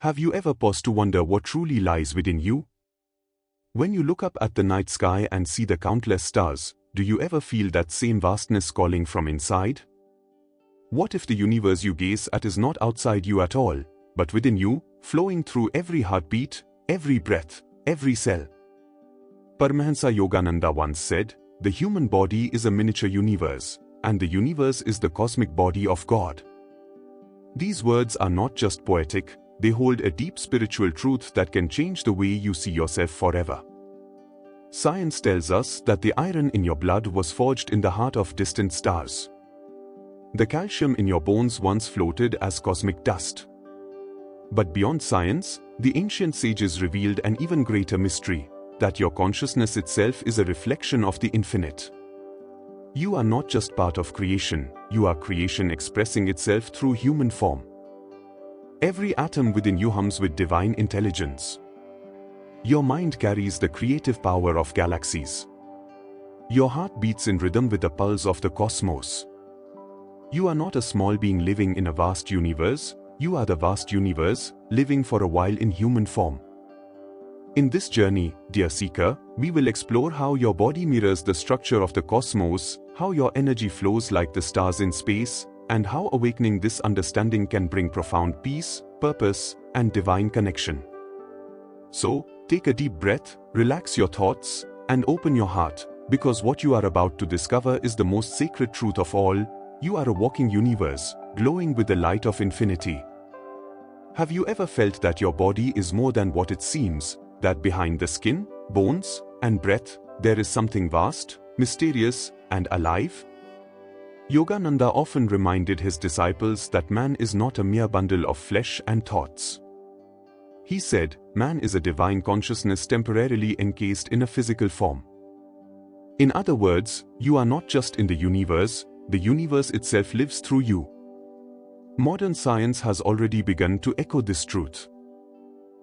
Have you ever paused to wonder what truly lies within you? When you look up at the night sky and see the countless stars, do you ever feel that same vastness calling from inside? What if the universe you gaze at is not outside you at all, but within you, flowing through every heartbeat, every breath, every cell? Paramahansa Yogananda once said, "The human body is a miniature universe, and the universe is the cosmic body of God." These words are not just poetic, they hold a deep spiritual truth that can change the way you see yourself forever. Science tells us that the iron in your blood was forged in the heart of distant stars. The calcium in your bones once floated as cosmic dust. But beyond science, the ancient sages revealed an even greater mystery, that your consciousness itself is a reflection of the infinite. You are not just part of creation, you are creation expressing itself through human form. Every atom within you hums with divine intelligence. Your mind carries the creative power of galaxies. Your heart beats in rhythm with the pulse of the cosmos. You are not a small being living in a vast universe, you are the vast universe, living for a while in human form. In this journey, dear seeker, we will explore how your body mirrors the structure of the cosmos, how your energy flows like the stars in space, and how awakening this understanding can bring profound peace, purpose, and divine connection. So, take a deep breath, relax your thoughts, and open your heart, because what you are about to discover is the most sacred truth of all. You are a walking universe, glowing with the light of infinity. Have you ever felt that your body is more than what it seems, that behind the skin, bones, and breath, there is something vast, mysterious, and alive? Yogananda often reminded his disciples that man is not a mere bundle of flesh and thoughts. He said, man is a divine consciousness temporarily encased in a physical form. In other words, you are not just in the universe itself lives through you. Modern science has already begun to echo this truth.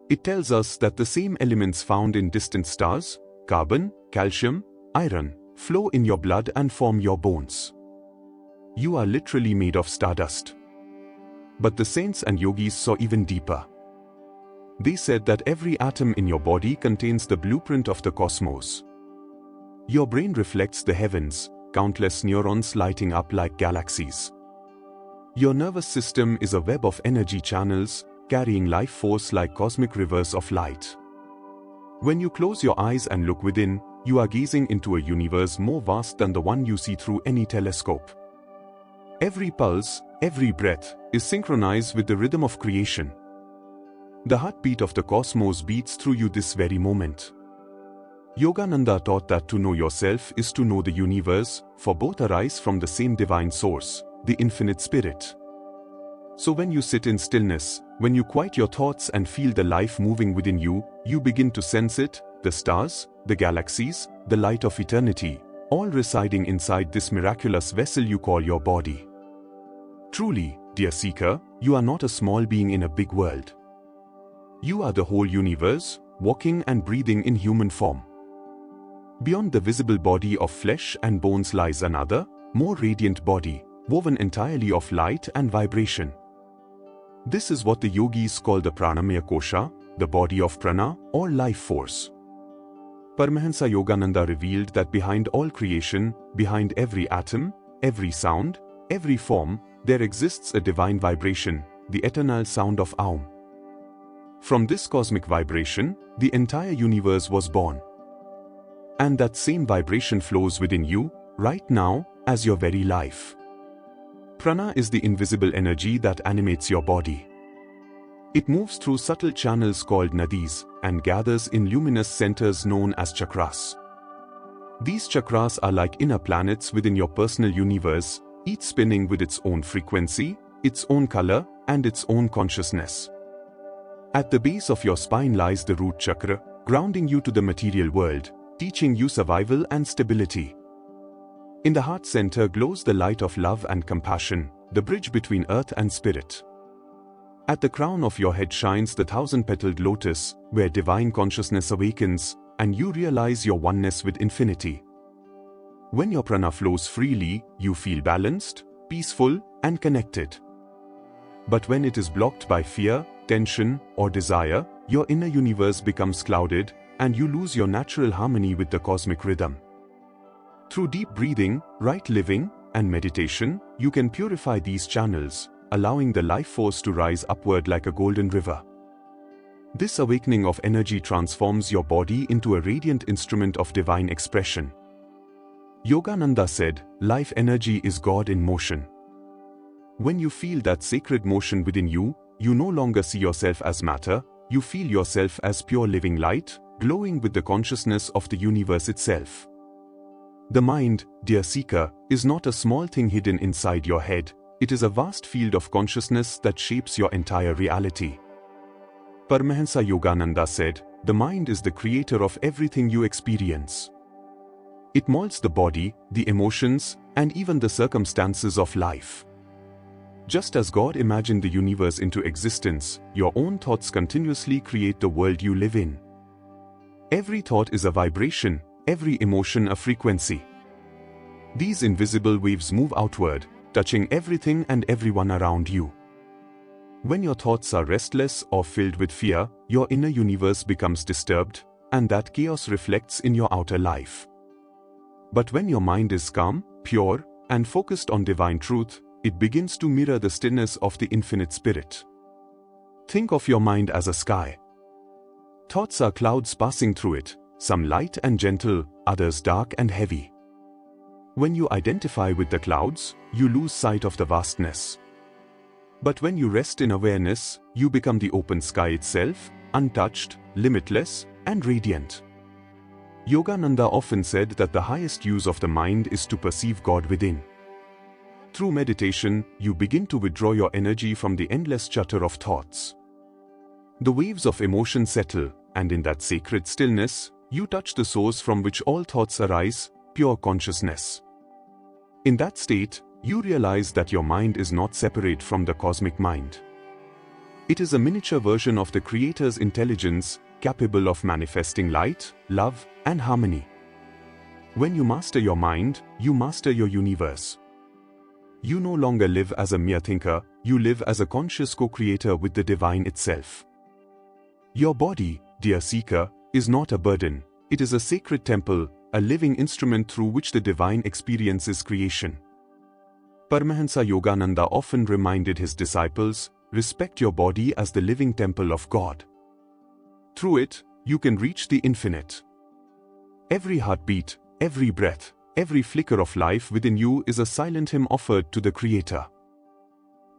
It tells us that the same elements found in distant stars, carbon, calcium, iron, flow in your blood and form your bones. You are literally made of stardust. But the saints and yogis saw even deeper. They said that every atom in your body contains the blueprint of the cosmos. Your brain reflects the heavens, countless neurons lighting up like galaxies. Your nervous system is a web of energy channels, carrying life force like cosmic rivers of light. When you close your eyes and look within, you are gazing into a universe more vast than the one you see through any telescope. Every pulse, every breath, is synchronized with the rhythm of creation. The heartbeat of the cosmos beats through you this very moment. Yogananda taught that to know yourself is to know the universe, for both arise from the same divine source, the infinite spirit. So when you sit in stillness, when you quiet your thoughts and feel the life moving within you, you begin to sense it, the stars, the galaxies, the light of eternity, all residing inside this miraculous vessel you call your body. Truly, dear seeker, you are not a small being in a big world. You are the whole universe, walking and breathing in human form. Beyond the visible body of flesh and bones lies another, more radiant body, woven entirely of light and vibration. This is what the yogis call the Prana, the body of Prana, or life force. Paramahansa Yogananda revealed that behind all creation, behind every atom, every sound, every form, there exists a divine vibration, the eternal sound of Aum. From this cosmic vibration, the entire universe was born. And that same vibration flows within you, right now, as your very life. Prana is the invisible energy that animates your body. It moves through subtle channels called nadis, and gathers in luminous centers known as chakras. These chakras are like inner planets within your personal universe, each spinning with its own frequency, its own color, and its own consciousness. At the base of your spine lies the root chakra, grounding you to the material world, teaching you survival and stability. In the heart center glows the light of love and compassion, the bridge between earth and spirit. At the crown of your head shines the thousand-petaled lotus, where divine consciousness awakens, and you realize your oneness with infinity. When your prana flows freely, you feel balanced, peaceful, and connected. But when it is blocked by fear, tension, or desire, your inner universe becomes clouded, and you lose your natural harmony with the cosmic rhythm. Through deep breathing, right living, and meditation, you can purify these channels, allowing the life force to rise upward like a golden river. This awakening of energy transforms your body into a radiant instrument of divine expression. Yogananda said, "Life energy is God in motion." When you feel that sacred motion within you, you no longer see yourself as matter, you feel yourself as pure living light, glowing with the consciousness of the universe itself. The mind, dear seeker, is not a small thing hidden inside your head, it is a vast field of consciousness that shapes your entire reality. Paramahansa Yogananda said, "The mind is the creator of everything you experience. It molds the body, the emotions, and even the circumstances of life." Just as God imagined the universe into existence, your own thoughts continuously create the world you live in. Every thought is a vibration, every emotion a frequency. These invisible waves move outward, touching everything and everyone around you. When your thoughts are restless or filled with fear, your inner universe becomes disturbed, and that chaos reflects in your outer life. But when your mind is calm, pure, and focused on divine truth, it begins to mirror the stillness of the infinite spirit. Think of your mind as a sky. Thoughts are clouds passing through it, some light and gentle, others dark and heavy. When you identify with the clouds, you lose sight of the vastness. But when you rest in awareness, you become the open sky itself, untouched, limitless, and radiant. Yogananda often said that the highest use of the mind is to perceive God within. Through meditation, you begin to withdraw your energy from the endless chatter of thoughts. The waves of emotion settle, and in that sacred stillness, you touch the source from which all thoughts arise, pure consciousness. In that state, you realize that your mind is not separate from the cosmic mind. It is a miniature version of the Creator's intelligence, capable of manifesting light, love, and harmony. When you master your mind, you master your universe. You no longer live as a mere thinker, you live as a conscious co-creator with the divine itself. Your body, dear seeker, is not a burden, it is a sacred temple, a living instrument through which the divine experiences creation. Paramahansa Yogananda often reminded his disciples, respect your body as the living temple of God. Through it, you can reach the infinite. Every heartbeat, every breath, every flicker of life within you is a silent hymn offered to the Creator.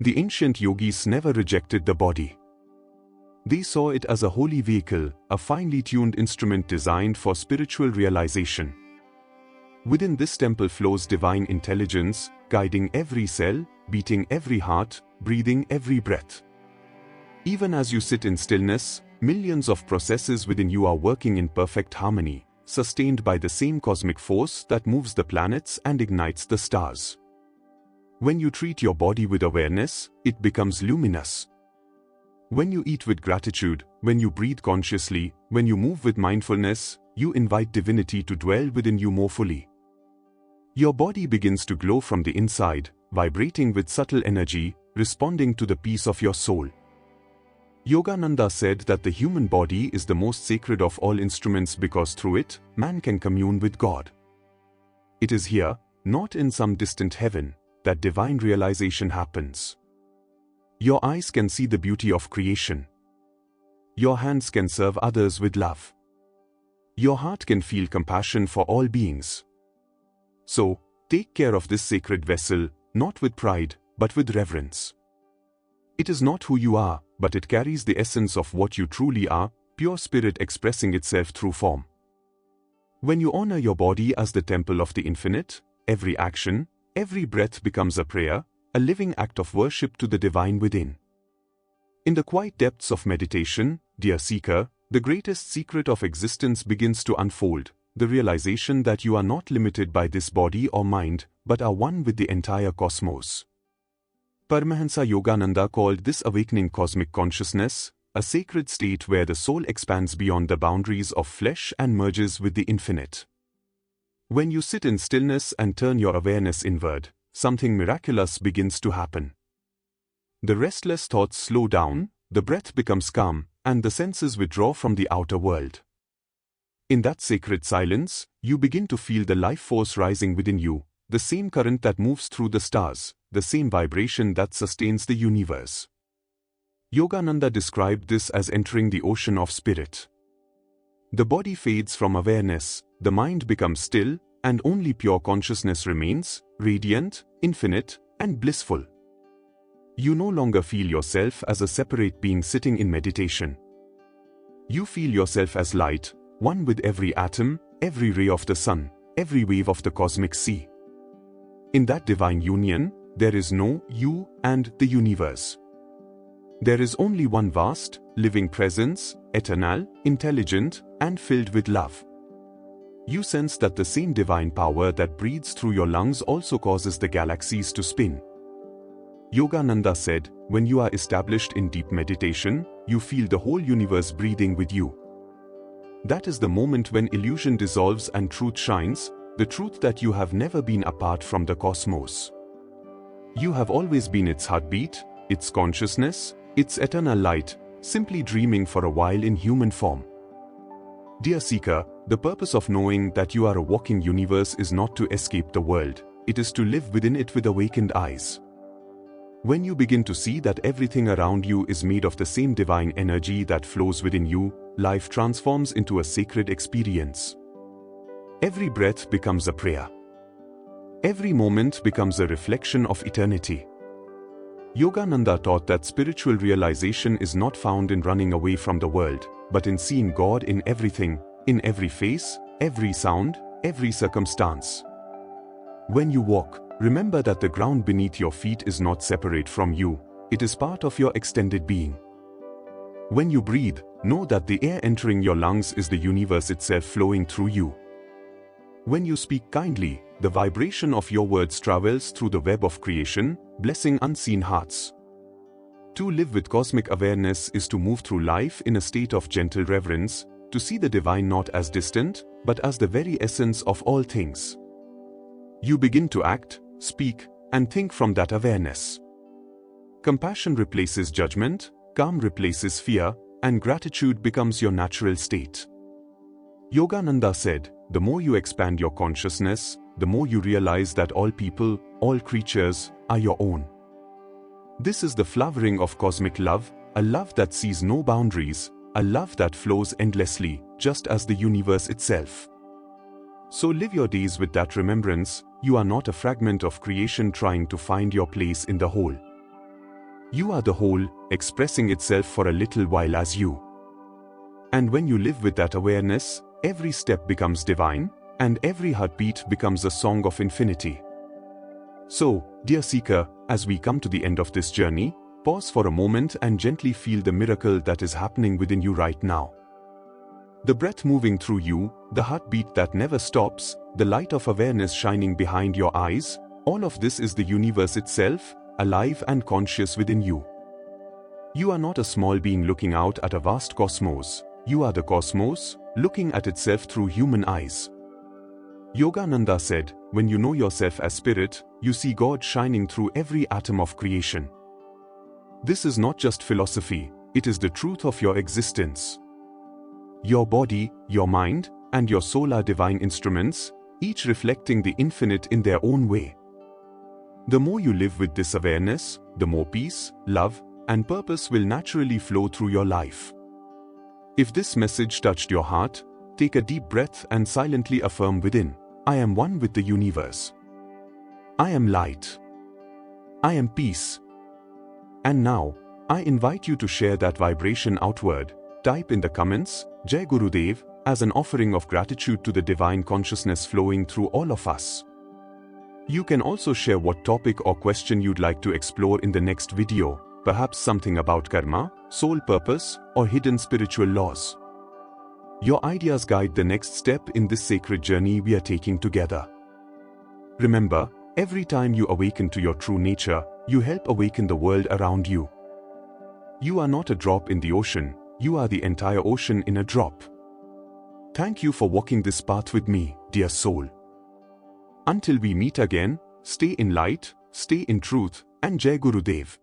The ancient yogis never rejected the body. They saw it as a holy vehicle, a finely tuned instrument designed for spiritual realization. Within this temple flows divine intelligence, guiding every cell, beating every heart, breathing every breath. Even as you sit in stillness, millions of processes within you are working in perfect harmony, sustained by the same cosmic force that moves the planets and ignites the stars. When you treat your body with awareness, it becomes luminous. When you eat with gratitude, when you breathe consciously, when you move with mindfulness, you invite divinity to dwell within you more fully. Your body begins to glow from the inside, vibrating with subtle energy, responding to the peace of your soul. Yogananda said that the human body is the most sacred of all instruments because through it, man can commune with God. It is here, not in some distant heaven, that divine realization happens. Your eyes can see the beauty of creation. Your hands can serve others with love. Your heart can feel compassion for all beings. So, take care of this sacred vessel, not with pride, but with reverence. It is not who you are, but it carries the essence of what you truly are, pure spirit expressing itself through form. When you honor your body as the temple of the infinite, every action, every breath becomes a prayer, a living act of worship to the divine within. In the quiet depths of meditation, dear seeker, the greatest secret of existence begins to unfold, the realization that you are not limited by this body or mind, but are one with the entire cosmos. Paramahansa Yogananda called this awakening cosmic consciousness, a sacred state where the soul expands beyond the boundaries of flesh and merges with the infinite. When you sit in stillness and turn your awareness inward, something miraculous begins to happen. The restless thoughts slow down, the breath becomes calm, and the senses withdraw from the outer world. In that sacred silence, you begin to feel the life force rising within you, the same current that moves through the stars, the same vibration that sustains the universe. Yogananda described this as entering the ocean of spirit. The body fades from awareness, the mind becomes still, and only pure consciousness remains, radiant, infinite, and blissful. You no longer feel yourself as a separate being sitting in meditation. You feel yourself as light, one with every atom, every ray of the sun, every wave of the cosmic sea. In that divine union, there is no you and the universe. There is only one vast, living presence, eternal, intelligent, and filled with love. You sense that the same divine power that breathes through your lungs also causes the galaxies to spin. Yogananda said, when you are established in deep meditation, you feel the whole universe breathing with you. That is the moment when illusion dissolves and truth shines, the truth that you have never been apart from the cosmos. You have always been its heartbeat, its consciousness, its eternal light, simply dreaming for a while in human form. Dear seeker, the purpose of knowing that you are a walking universe is not to escape the world, it is to live within it with awakened eyes. When you begin to see that everything around you is made of the same divine energy that flows within you, life transforms into a sacred experience. Every breath becomes a prayer. Every moment becomes a reflection of eternity. Yogananda taught that spiritual realization is not found in running away from the world, but in seeing God in everything, in every face, every sound, every circumstance. When you walk, remember that the ground beneath your feet is not separate from you, it is part of your extended being. When you breathe, know that the air entering your lungs is the universe itself flowing through you. When you speak kindly, the vibration of your words travels through the web of creation, blessing unseen hearts. To live with cosmic awareness is to move through life in a state of gentle reverence, to see the divine not as distant, but as the very essence of all things. You begin to act, speak, and think from that awareness. Compassion replaces judgment, calm replaces fear, and gratitude becomes your natural state. Yogananda said, the more you expand your consciousness, the more you realize that all people, all creatures, are your own. This is the flowering of cosmic love, a love that sees no boundaries, a love that flows endlessly, just as the universe itself. So live your days with that remembrance, you are not a fragment of creation trying to find your place in the whole. You are the whole, expressing itself for a little while as you. And when you live with that awareness, every step becomes divine, and every heartbeat becomes a song of infinity. So, dear seeker, as we come to the end of this journey, pause for a moment and gently feel the miracle that is happening within you right now. The breath moving through you, the heartbeat that never stops, the light of awareness shining behind your eyes, all of this is the universe itself, alive and conscious within you. You are not a small being looking out at a vast cosmos, you are the cosmos, looking at itself through human eyes. Yogananda said, when you know yourself as spirit, you see God shining through every atom of creation. This is not just philosophy, it is the truth of your existence. Your body, your mind, and your soul are divine instruments, each reflecting the infinite in their own way. The more you live with this awareness, the more peace, love, and purpose will naturally flow through your life. If this message touched your heart, take a deep breath and silently affirm within, I am one with the universe. I am light. I am peace. And now, I invite you to share that vibration outward. Type in the comments, Jai Gurudev, as an offering of gratitude to the divine consciousness flowing through all of us. You can also share what topic or question you'd like to explore in the next video, perhaps something about karma, soul purpose, or hidden spiritual laws. Your ideas guide the next step in this sacred journey we are taking together. Remember, every time you awaken to your true nature, you help awaken the world around you. You are not a drop in the ocean, you are the entire ocean in a drop. Thank you for walking this path with me, dear soul. Until we meet again, stay in light, stay in truth, and Jai Gurudev.